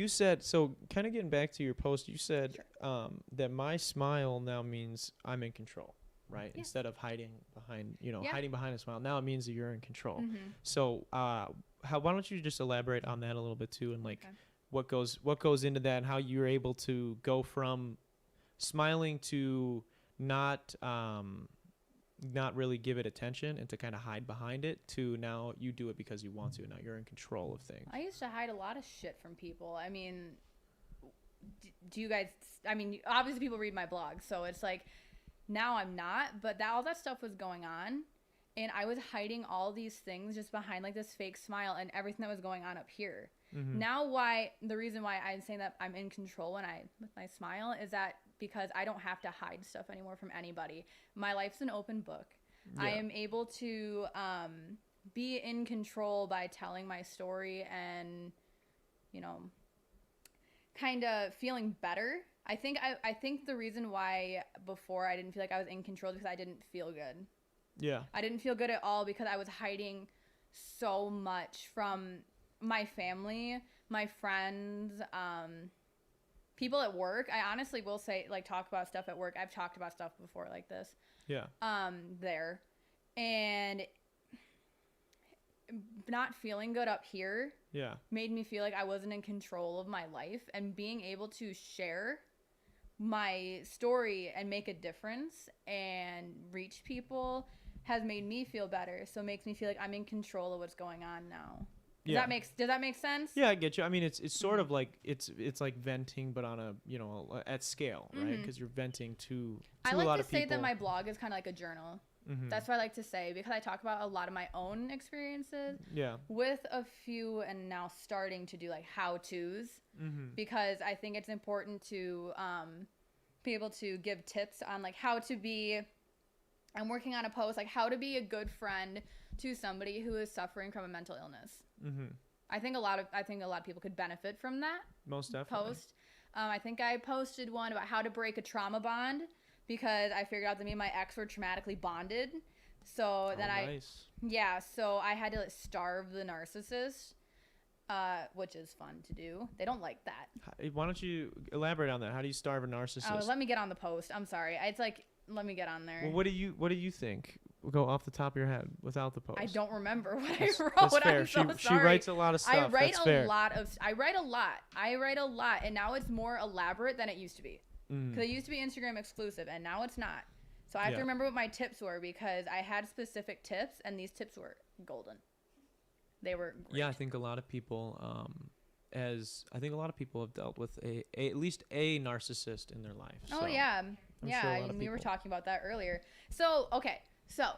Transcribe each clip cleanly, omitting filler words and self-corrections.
You said, so kind of getting back to your post, you said Sure. that my smile now means I'm in control, right? Yeah. Instead of hiding behind, Yeah. hiding behind a smile. Now it means that you're in control. Mm-hmm. So, why don't you just elaborate on that a little bit too, and like Okay. what goes into that, and how you're able to go from smiling to not not really give it attention and to kind of hide behind it to now you do it because you want to. Now you're in control of things. I used to hide a lot of shit from people. I mean, do you guys? I mean, obviously people read my blog, so it's like now I'm not, but all that stuff was going on, and I was hiding all these things just behind like this fake smile and everything that was going on up here. Mm-hmm. Now, the reason why I'm saying that I'm in control with my smile is that because I don't have to hide stuff anymore from anybody. My life's an open book. Yeah. I am able to be in control by telling my story and, you know, kind of feeling better. I think the reason why before I didn't feel like I was in control is because I didn't feel good. Yeah. I didn't feel good at all because I was hiding so much from my family, my friends, people at work. I honestly will say, like, talk about stuff at work. I've talked about stuff before like this. Yeah. There. And not feeling good up here Yeah. made me feel like I wasn't in control of my life, and being able to share my story and make a difference and reach people has made me feel better. So it makes me feel like I'm in control of what's going on now. Does that make sense? Yeah, I get you. I mean, it's sort of like it's like venting, but on a at scale, right? Because you're venting to I a like lot to of say people. that my blog is kind of like a journal. Mm-hmm. That's what I like to say, because I talk about a lot of my own experiences Yeah. with a few, and now starting to do like how-tos, because I think it's important to be able to give tips on like how to be. I'm working on a post like how to be a good friend to somebody who is suffering from a mental illness. Mm-hmm. I think a lot of people could benefit from that. Most definitely. Post. I think I posted one about how to break a trauma bond, because I figured out that me and my ex were traumatically bonded. So then nice. so I had to starve the narcissist, which is fun to do. They don't like that. Why don't you elaborate on that? How do you starve a narcissist? Let me get on the post. I'm sorry. It's like, let me get on there. Well, what do you think? We'll go off the top of your head without the post. I don't remember what I wrote. That's fair. I'm so sorry. She writes a lot of stuff. I write That's fair. I write a lot, and now it's more elaborate than it used to be. Because it used to be Instagram exclusive, and now it's not. So I have to remember what my tips were, because I had specific tips, and these tips were golden. They were great. Yeah, I think a lot of people, have dealt with at least a narcissist in their life. Oh, so yeah. I'm sure a lot of We were people. talking about that earlier. So, okay. So,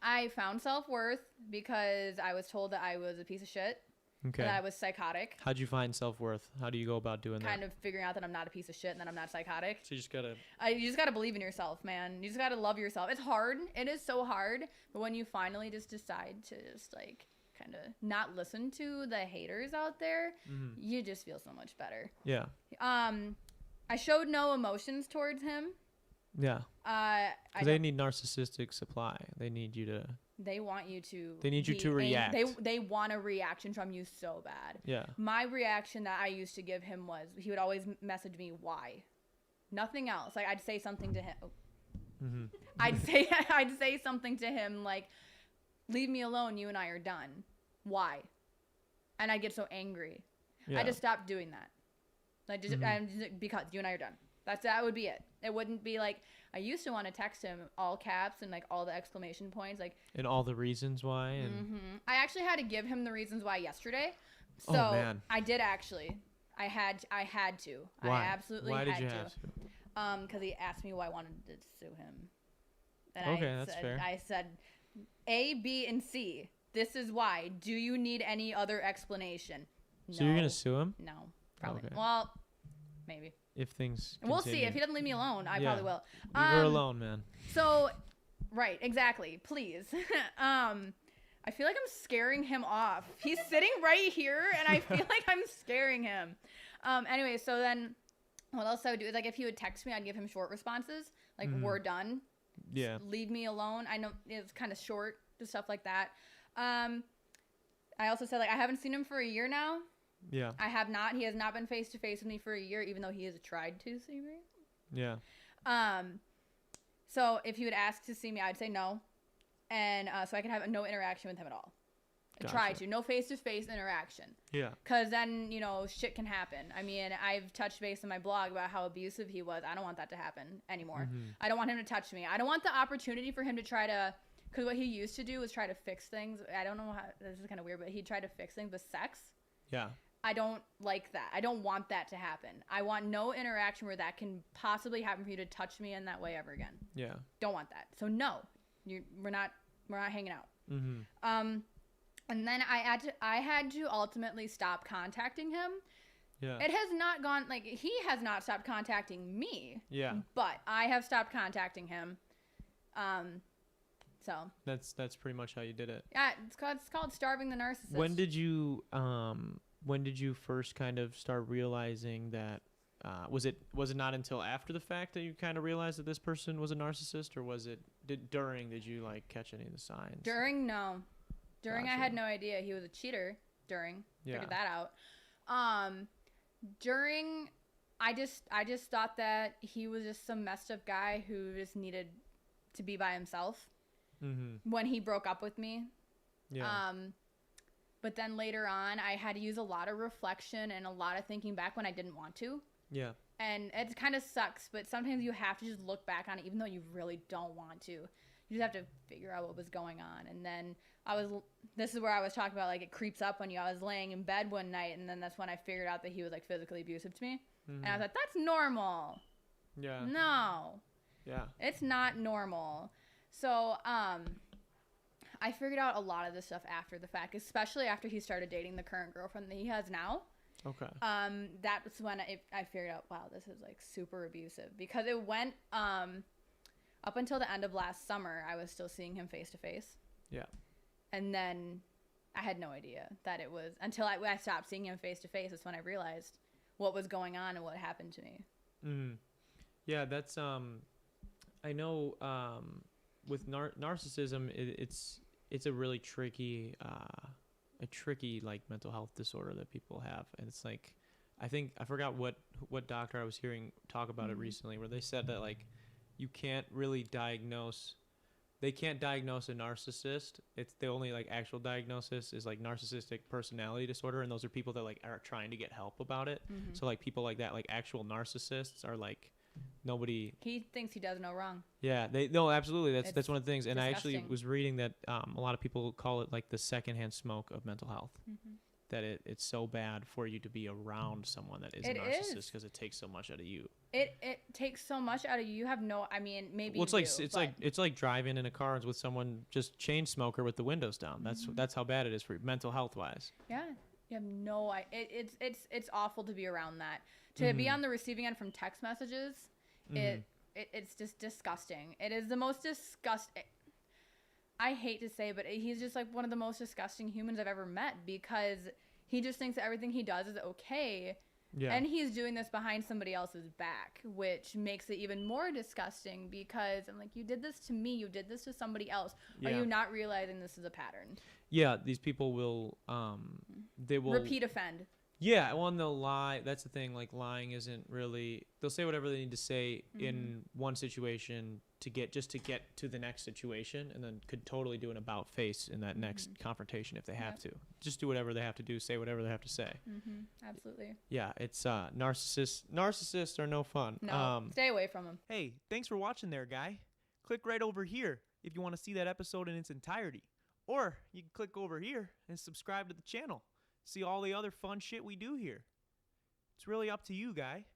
I found self-worth because I was told that I was a piece of shit. Okay. And that I was psychotic. How'd you find self-worth? How do you go about doing that? Kind of figuring out that I'm not a piece of shit and that I'm not psychotic. So you just gotta... You just gotta believe in yourself, man. You just gotta love yourself. It's hard. It is so hard. But when you finally just decide to just, like, kind of not listen to the haters out there, you just feel so much better. Yeah. I showed no emotions towards him. Yeah. Because they need narcissistic supply. They need you to... They want you to... They need you to react. They want a reaction from you so bad. Yeah. My reaction that I used to give him was, he would always message me, why? Nothing else. Like, I'd say something to him. I'd say something to him like, leave me alone, you and I are done. Why? And I get so angry. Yeah. I just stopped doing that. Like, because you and I are done. That would be it. It wouldn't be like, I used to want to text him all caps and like all the exclamation points, like, and all the reasons why. And I actually had to give him the reasons why yesterday. So oh, man. I did actually. I had to. Why? I absolutely why had did you to. have to? Because he asked me why I wanted to sue him. And Okay, that's fair. I said, A, B, and C. This is why. Do you need any other explanation? So you're gonna sue him? No, probably. Okay. Well, maybe. If things We'll see. continue. If he doesn't leave me alone, I probably will. Leave her alone, man. So, right, exactly. Please. I feel like I'm scaring him off. He's sitting right here, and I feel like I'm scaring him. Anyway, so then what else I would do is, like, if he would text me, I'd give him short responses. Like, we're done. Yeah. Just leave me alone. I know it's kind of short, just stuff like that. I also said, like, I haven't seen him for a year now. Yeah. He has not been face to face with me for a year, even though he has tried to see me. Yeah. So if he would ask to see me, I'd say no. And so I could have no interaction with him at all. Gotcha. Try to. No face-to-face interaction. Yeah. Because then, shit can happen. I mean, I've touched base in my blog about how abusive he was. I don't want that to happen anymore. Mm-hmm. I don't want him to touch me. I don't want the opportunity for him to try to... Because what he used to do was try to fix things. I don't know how... This is kind of weird, but he'd try to fix things with sex. Yeah. I don't like that. I don't want that to happen. I want no interaction where that can possibly happen for you to touch me in that way ever again. Yeah. Don't want that. So no, we're not hanging out. Mm-hmm. And then I had to ultimately stop contacting him. Yeah. It has not gone, like, he has not stopped contacting me. Yeah. But I have stopped contacting him. So. That's pretty much how you did it. Yeah, it's called starving the narcissist. When did you first kind of start realizing that, was it not until after the fact that you kind of realized that this person was a narcissist, or did you like catch any of the signs? During, no. During, Gotcha. I had no idea he was a cheater. During, Yeah. figured that out. During, I just thought that he was just some messed up guy who just needed to be by himself. Mm-hmm. When he broke up with me. Yeah. But then later on, I had to use a lot of reflection and a lot of thinking back when I didn't want to. Yeah. And it kind of sucks, but sometimes you have to just look back on it, even though you really don't want to. You just have to figure out what was going on. And then this is where I was talking about, like, it creeps up on you. I was laying in bed one night, and then that's when I figured out that he was, like, physically abusive to me. Mm-hmm. And I was like, that's normal. Yeah. No. Yeah. It's not normal. So, I figured out a lot of this stuff after the fact, especially after he started dating the current girlfriend that he has now. Okay. That was when I figured out, wow, this is, like, super abusive. Because it went, up until the end of last summer, I was still seeing him face to face. Yeah. And then I had no idea that it was, until I stopped seeing him face to face, that's when I realized what was going on and what happened to me. Mm-hmm. Yeah, that's, I know, with narcissism, it's a really tricky like mental health disorder that people have, and it's like, I forgot what doctor I was hearing talk about it recently, where they said that, like, you can't really they can't diagnose a narcissist. It's the only, like, actual diagnosis is, like, narcissistic personality disorder, and those are people that, like, are trying to get help about it. Mm-hmm. So, like, people like that, like, actual narcissists are, like, nobody. He thinks he does no wrong. Yeah, no, absolutely. That's one of the things. And disgusting. I actually was reading that a lot of people call it, like, the secondhand smoke of mental health. Mm-hmm. That it's so bad for you to be around someone that is a narcissist, because it takes so much out of you. It takes so much out of you. You have no. I mean, maybe. Well, it's do, like driving in a car with someone just chain smoker with the windows down. That's how bad it is for you, mental health wise. Yeah, you have no. It's awful to be around that. To be on the receiving end from text messages, it's just disgusting. It is the most disgusting. I hate to say, but he's just, like, one of the most disgusting humans I've ever met, because he just thinks that everything he does is okay. Yeah. And he's doing this behind somebody else's back, which makes it even more disgusting, because I'm like, you did this to me. You did this to somebody else. Yeah. Are you not realizing this is a pattern? Yeah, these people will, they will repeat offend. Yeah, well, and they'll lie. That's the thing. Like, lying isn't really. They'll say whatever they need to say in one situation to get to the next situation, and then could totally do an about face in that next confrontation if they have to. Just do whatever they have to do, say whatever they have to say. Absolutely. Yeah, it's narcissists are no fun. No, stay away from them. Hey, thanks for watching there, guy. Click right over here if you want to see that episode in its entirety, or you can click over here and subscribe to the channel. See all the other fun shit we do here. It's really up to you, guy.